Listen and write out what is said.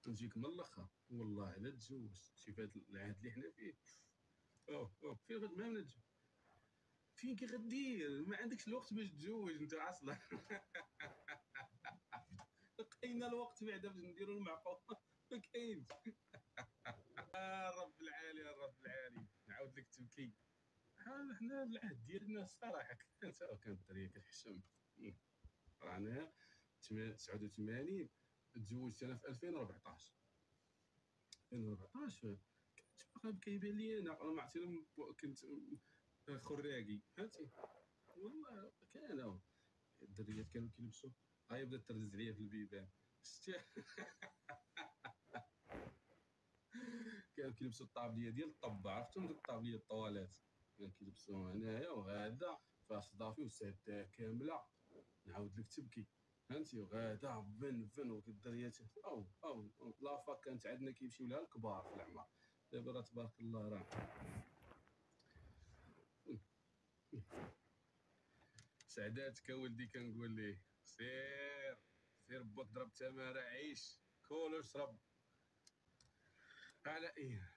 نجيك من الاخر والله لا تزوج شي في هذا العهد اللي حنا فيه. فين غد ما نتزوج؟ فين كي غدير؟ ما عندكش الوقت باش تزوج انت اصلا. لقينا الوقت بعدا باش نديروا المعقول. ما كاينش. رب العالي يا رب العالي نعاود لك تبكي. حنا العهد ديالنا الصراحه كانت الدريه كتحشم. رانا 89 تزوجت انا في 2014. 2014 كنت باقا كيبان لي انا ما عرفتي كنت خراقي فهمتي. والله كانوا الدريات كانوا كيلبسوا بدات ترز عليا في البيبان شتي. كانوا كيلبسوا الطابليه ديال الطب عرفتهم ديك الطابليه الطواليت كانوا كيلبسوها هنايا وغادا فيها صدافي وساده كامله. نعاود لك تبكي فهمتي وغادا فن والدريات او لافا كانت عندنا كيمشيو لها الكبار في العمر. دابا راه تبارك الله راه سعداتك ولدي كنقول ليه سير باك ضرب تماره عيش كول واشرب على ايه.